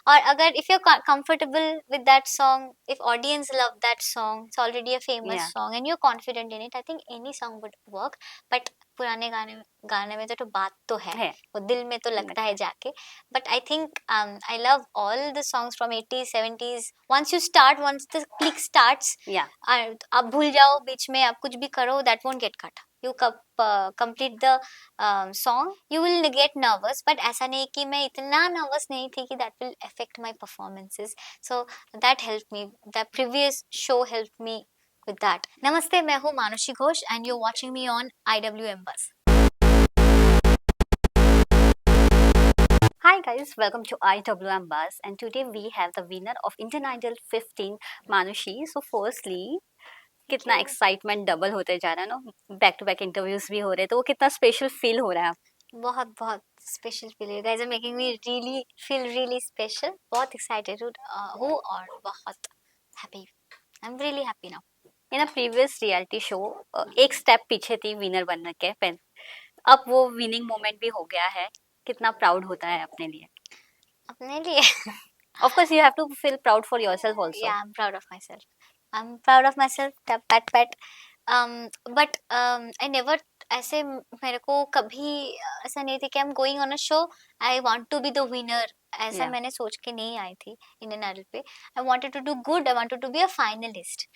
और अगर if you're comfortable with that song, if audience love that song, it's already a famous Yeah. song and you're confident in it, I think any song would work. But पुराने गाने गाने में तो बात तो है, है वो दिल में तो लगता है जाके. But I think I love all the songs from 80s 70s. Once you start, once the click starts, या आप भूल जाओ बीच में, आप कुछ भी करो, that won't get cut. You complete the song, you will get nervous, but ऐसा नहीं कि मैं इतना nervous नहीं थी कि that will affect my performances. So that helped me. The previous show helped me with that. नमस्ते, मैं हूँ मानुषी Ghosh and you're watching me on IWM Buzz. Hi guys, welcome to IWM Buzz, and today we have the winner of Indian Idol 15, Manushi. So firstly, कितना excitement double होते जा रहा है ना, back to back interviews भी हो रहे हैं, तो वो कितना स्पेशल फील हो रहा है? बहुत बहुत स्पेशल फील है. guys are making me really feel really special. बहुत एक्साइटेड हूँ और बहुत happy. I'm really happy now. In a previous reality show एक स्टेप पीछे थी विनर बनने के, फिर अब वो विनिंग मोमेंट भी हो गया है, कितना प्राउड होता है अपने लिए? अपने लिए of course you have to feel proud for yourself also. yeah, I'm proud of myself. I'm proud of myself. Tap pat pat. But I never ऐसे मेरे को कभी ऐसा नहीं थी कि I'm going on a show, I want to be the winner. ऐसा Yeah. मैंने सोच के नहीं आई थी इंडियन आइडल पे. I wanted to do good. I wanted to be a finalist.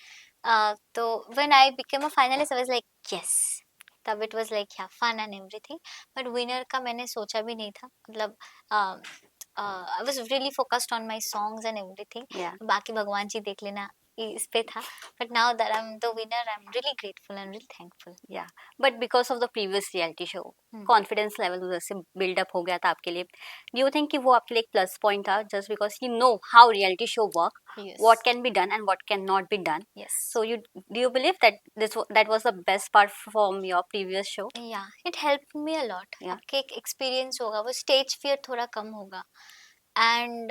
तो when I became a finalist, I was like yes. तब it was like yeah, fun and everything. But winner का मैंने सोचा भी नहीं था. मतलब I was really focused on my songs and everything. Yeah. बाकी भगवान जी देख लेना इस पे था. But now that I'm the winner, I'm really grateful and really thankful. Yeah. But because of the previous reality show, confidence level उधर से buildup हो गया था आपके लिए. डू यू थिंक कि वो आपके लिए एक प्लस पॉइंट था, just because you know how reality show work, Yes. what can be done and what cannot be done? Yes. So do you believe that that was the best part from your previous show? Yeah, it helped me a lot. Yeah. आपके एक experience होगा, वो stage fear थोड़ा कम होगा. And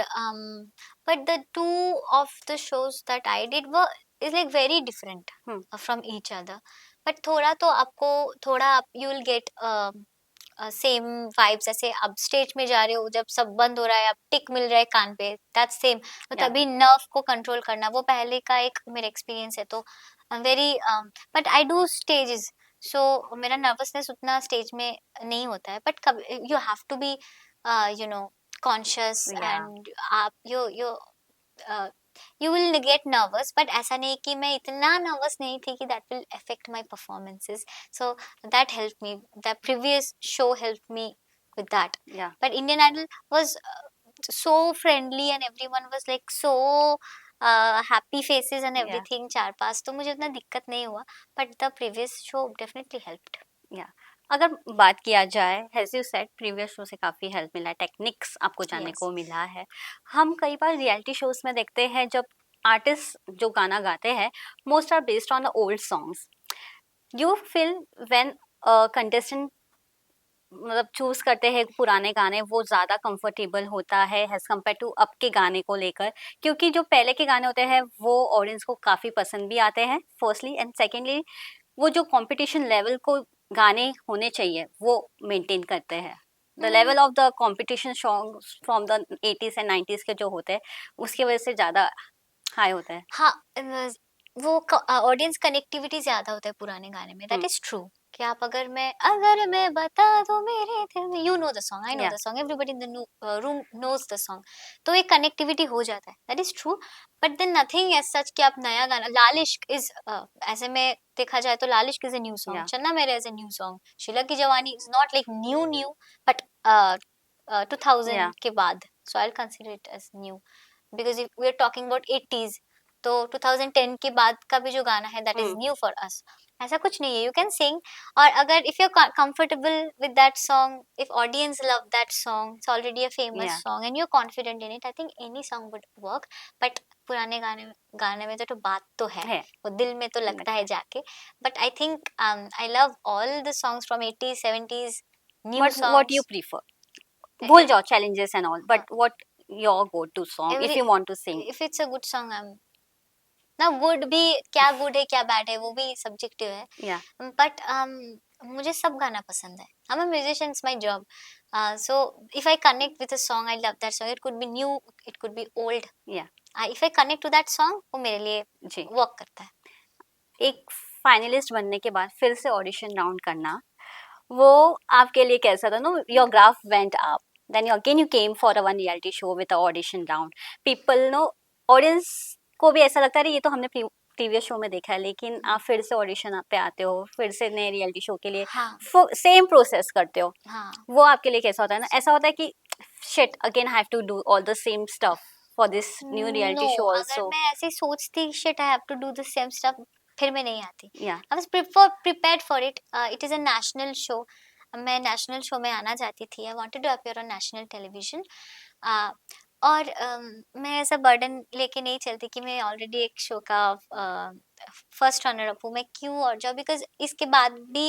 but the two of the shows that I did were is like very different from each other. But थोड़ा तो आपको थोड़ा you will get same vibes. ऐसे अब स्टेज में जा रहे हो, जब सब बंद हो रहा है, अब टिक मिल रहा है कान पे, दैट्स सेम. तो Yeah. तभी नर्व को कंट्रोल करना, वो पहले का एक मेरा एक्सपीरियंस है. तो very but I do stages, so मेरा नर्वसनेस उतना स्टेज में नहीं होता है. But you have to be you know conscious Yeah. And आप you will get nervous. But ऐसा नहीं कि मैं इतना nervous नहीं थी कि that will affect my performances. So that helped me. The previous show helped me with that. Yeah. But Indian Idol was so friendly and everyone was like so happy faces and Yeah. everything. चार पांच तो मुझे उतना दिक्कत नहीं हुआ. But the previous show definitely helped. Yeah. अगर बात किया जाए, as you said previous show से काफ़ी हेल्प मिला है, टेक्निक्स आपको जानने Yes. को मिला है. हम कई बार रियलिटी शोज में देखते हैं जब आर्टिस्ट जो गाना गाते हैं most are based on the old songs. You feel when contestant मतलब चूज करते हैं पुराने गाने, वो ज़्यादा कंफर्टेबल होता है एज कम्पेयर टू अब के गाने को लेकर, क्योंकि जो पहले के गाने होते हैं वो ऑडियंस को काफ़ी पसंद भी आते हैं फर्स्टली, एंड सेकेंडली वो जो कंपटीशन लेवल को गाने होने चाहिए वो मेंटेन करते हैं. The level of the competition songs from the 80s and 90s के जो होते हैं उसकी वजह से ज़्यादा हाई होता है. हाँ, वो ऑडियंस कनेक्टिविटी ज्यादा होता है पुराने गाने में. That is true. कि आप अगर मैं बता दूं मेरे दिल में, you know the song, I know Yeah. The song, everybody in the room knows the song. तो एक कनेक्टिविटी हो जाता है. That is true. But then nothing as such कि आप नया गाना, लाल इश्क इज ऐसे में देखा जाए तो Laal Ishq is a new song. Yeah. Channa Mera is a new song. Sheila Ki Jawani is not like new but 2000 Yeah. के बाद. So I will consider it as new because we are talking about 80s. तो 2010 के बाद का भी जो गाना है that is new for us. ऐसा कुछ नहीं है, यू कैन सिंग. और अगर if you are comfortable with that song, if audience love that song, it's already a famous Yeah. Song and you are confident in it, I think any song would work. But पुराने गाने में तो बात तो है, वो दिल में तो लगता है जाके. But I think I love all the songs from 80s 70s, new But what songs. you prefer? भूल जाओ challenges and all, but what your go-to song if you want to sing? If it's a good song, I am ना. Good भी क्या, good है क्या bad है, वो भी सब्जेक्टिव है. Yeah. बट मुझे सब गाना पसंद है. I'm a musician, it's my job. So if I connect with a song, I love that song. It could be new, it could be old. Yeah. If I connect to that song, वो मेरे लिए जी. work करता है. एक finalist बनने के बाद फिर से ऑडिशन राउंड करना, वो आपके लिए कैसा था? No, your graph went up, then you came for a one reality show with a audition round. People no, audience को भी ऐसा लगता है ये तो हमने प्रीवियस शो में देखा है, लेकिन आप फिर से ऑडिशन पे आते हो, फिर से नए रियलिटी शो के लिए हाँ. सेम प्रोसेस करते हो. हाँ. वो आपके लिए कैसा होता है ना? ऐसा होता है कि shit, again I have to do all the same stuff for this new reality show अगर आल्सो. मैं ऐसे सोचती shit I have to do the same stuff, फिर मैं नहीं आती. Yeah. I was prepared for it. It is a national show. मैं national show में आना चाहती थी. I wanted to appear on national television. और मैं ऐसा बर्डन लेके नहीं चलती कि मैं ऑलरेडी एक शो का फर्स्ट रनर अप हूँ, मैं क्यों और जाऊँ, बिकॉज इसके बाद भी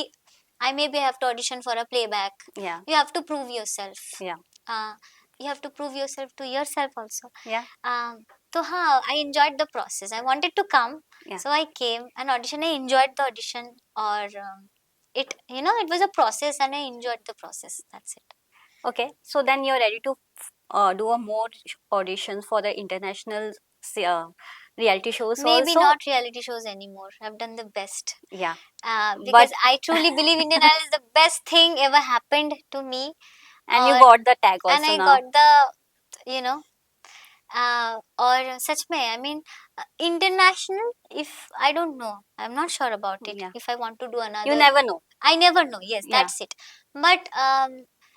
I may be have to audition for a playback. Yeah. You have to prove yourself. Yeah. You have to prove yourself to yourself also. Yeah. So हाँ, I enjoyed the process. I wanted to come, Yeah. so I came and audition. I enjoyed the audition, or it, you know, it was a process, and I enjoyed the process. That's it. Okay, so then you're ready to do a more auditions for the international reality shows Maybe also? not reality shows anymore. I've done the best. Yeah. Because I truly believe Indian Idol is the best thing ever happened to me. And you got the tag also and I now. got the, you know, और सच में I mean international, if I don't know, I'm not sure about it. Yeah. If I want to do another, You never know. I never know. Yes, Yeah. that's it. But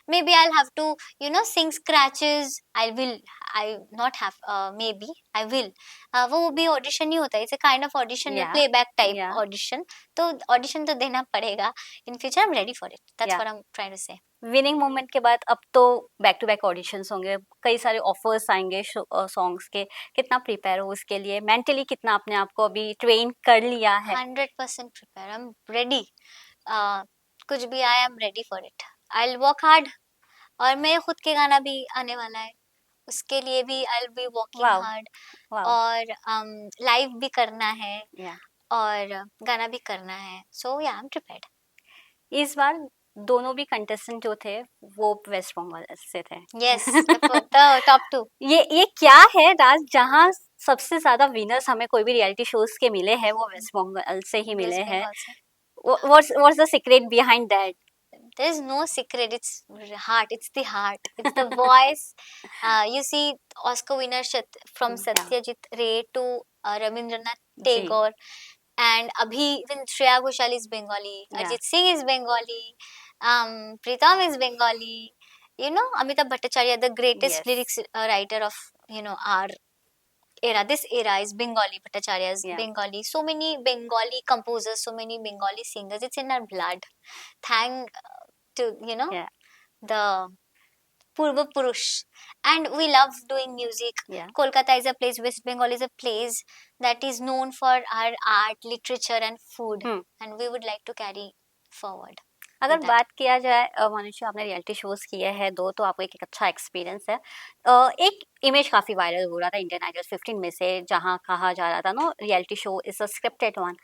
maybe I'll have to, you know, sing scratches. I not have. Maybe I will. वो भी audition ही होता है. It's a kind of audition, Yeah. playback type Yeah. audition. तो audition तो देना पड़ेगा. In future, I'm ready for it. That's Yeah. what I'm trying to say. Winning moment के बाद अब तो बैक टू बैक ऑडिशंस होंगे, कई सारे ऑफर्स आएंगे सॉन्ग्स के. कितना प्रिपेयर हो उसके लिए? मेंटली कितना अपने आप को अभी ट्रेन कर लिया है? 100% प्रिपेयर. I am ready. कुछ भी आए, I am ready for it. I will work hard. और मेरे खुद के गाना भी आने वाला है, उसके लिए भी I will be working hard. और लाइव भी करना है. Yeah. और गाना भी करना है. सो या आई एम प्रिपेयर्ड. इस बार दोनों भी कंटेस्टेंट जो थे वो वेस्ट बंगाल से थे. Yes, top 2. ये क्या है राज, जहाँ सबसे ज्यादा विनर्स हमें कोई भी रियलिटी शोज के मिले हैं वो वेस्ट बंगाल से ही मिले हैं. What's the secret behind that? There is no secret. It's heart. It's the heart. It's the voice. You see, Oscar winner from Satyajit Ray to Rabindranath Tagore, and abhi even Shreya Ghoshal is Bengali. Yeah. Ajit Singh is Bengali. Pritam is Bengali. You know, Amitabh Bhattacharya, the greatest Yes. lyrics writer of, you know, our era. This era is Bengali. Bhattacharya is Yeah. Bengali. So many Bengali composers, so many Bengali singers. It's in our blood. Thank to, you know, Yeah. the Purva Purush. And we love doing music. Yeah. Kolkata is a place, West Bengal is a place that is known for our art, literature and food. And we would like to carry forward. अगर बात किया जाए मनुष्य, आपने reality shows किए हैं 2, तो आपको एक अच्छा एक्सपीरियंस है. एक इमेज काफी वायरल हो रहा था इंडियन आइडल 15 में से, जहां कहा जा रहा था no reality show is a scripted one.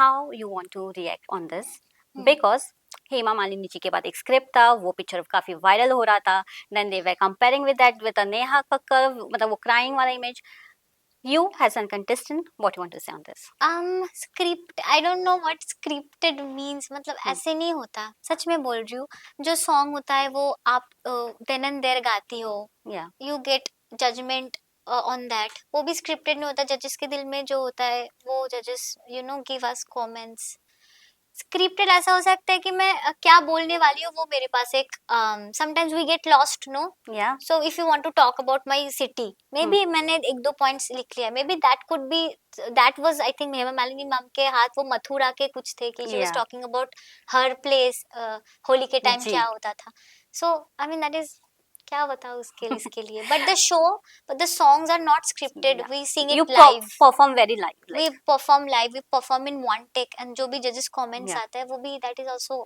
How you want to react on this? Because Hema Malini ji के बाद एक स्क्रिप्ट था, वो पिक्चर काफी वायरल हो रहा था. Then they were comparing with that with Neha Kakkar, मतलब वो क्राइंग वाला image. You as a contestant, what you want to say on this? Script, I don't know what scripted means. मतलब ऐसे नहीं होता, सच में बोल रही हूँ. जो सॉन्ग होता है वो आप देन एंड देयर गाती हो. Yeah. You get judgment on that. वो भी scripted नहीं होता. जजेस के दिल में जो होता है वो जजेस, you know, give us comments. Scripted ऐसा हो सकता है कि मैं क्या बोलने वाली हूँ वो मेरे पास एक sometimes we get lost no. So if you want to talk about my city, maybe मैंने 1-2 पॉइंट्स लिख लिया. Maybe that could be, that was I think Hema Malini ma'am के हाथ वो मथुरा के कुछ थे कि she was talking about her place, Holi के टाइम क्या होता था. So I mean that is, क्या बताऊं इसके लिए. But the songs are not scripted. We sing it live, perform very live. We perform live, we perform in one take. And जो भी जजेस कमेंट्स आते हैं वो भी that is also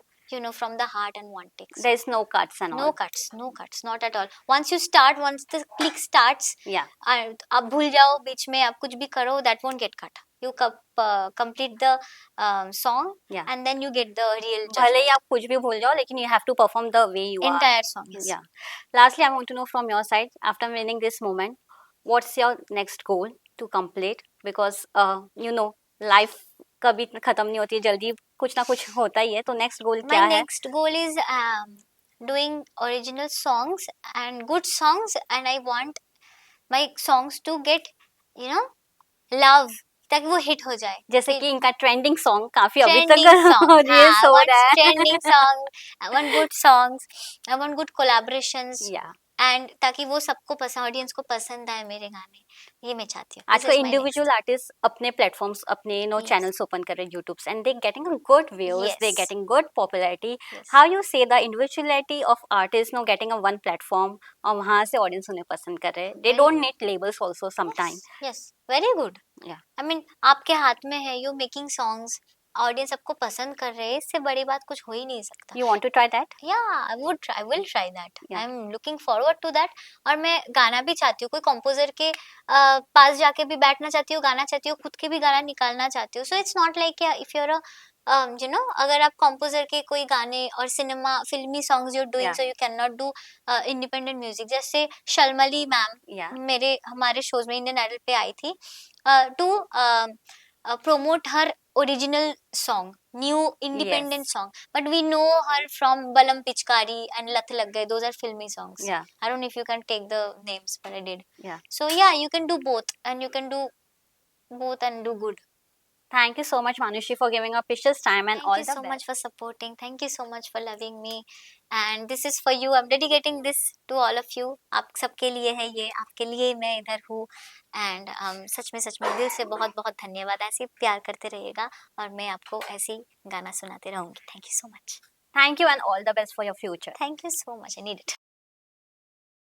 from the heart and one take. There is no cuts and all. No cuts, not at all. Once the click starts, Yeah. आप भूल जाओ बीच में, आप कुछ भी करो, that won't get cut. You complete the song, Yeah. and then you get the real भले ही judgment. आप कुछ भी भूल जाओ, लेकिन you have to perform the way you are. Entire song, yes. Yeah. Lastly, I want to know from your side, after winning this moment, what's your next goal to complete? Because life कभी खत्म नहीं होती है, जल्दी कुछ ना कुछ होता ही है, तो next goal क्या My है? next goal is doing original songs and good songs, and I want my songs to get love, ताकि वो हिट हो जाए. जैसे कि इनका ट्रेंडिंग सॉन्ग काफी अभी तक Trending songs, रील्स हो रहा है. trending song, I want good songs, I want good collaborations, Yeah. and ताकि वो सबको पसंद, ऑडियंस को पसंद आए मेरे गाने, ये मैं चाहती हूँ. आजकल इंडिविजुअल आर्टिस्ट अपने प्लेटफॉर्म्स, अपने चैनल्स ओपन कर रहे हैं YouTube and they getting good views, they getting good popularity. How you say the individuality of artist getting a one platform, और वहां से ऑडियंस उन्हें पसंद कर रहे हैं. They don't need labels also some time. Yes, very good. Yeah. I mean, आपके हाथ में है, यू मेकिंग सॉन्ग्स, ऑडियंस आपको पसंद कर रहे हैं, इससे बड़ी बात कुछ हो ही नहीं सकता. You want to try that? Yeah, I will try that. Yeah. I'm looking forward to that. और मैं गाना भी चाहती हूँ, कोई कंपोजर के पास जाके भी बैठना चाहती हूँ, गाना चाहती हूँ, खुद के भी गाना निकालना चाहती हूँ. So it's not like if you're a अगर आप कंपोजर के कोई गाने और फिल्मी songs you're doing, so you cannot do independent music. जैसे शलमली मैम हमारे शोज में इंडियन आइडल पे आई थी to promote her original song, new independent song, but we know her from Balam Pichkari and Lat Lag Gaye. Those are filmy songs. Yeah. I don't know if you can take the names, but I did. Yeah. So yeah, you can do both, and you can do both and do good. Thank you so much, Manushi, for giving up precious time and all the best. Thank you so much for supporting. Thank you so much for loving me. And this is for you. I'm dedicating this to all of you. आप सबके लिए है ये, आपके लिए मैं इधर हूँ. And सच में दिल से बहुत बहुत धन्यवाद. ऐसे प्यार करते रहिएगा और मैं आपको ऐसे गाना सुनाते रहूँगी. Thank you so much. Thank you and all the best for your future. Thank you so much. I need it.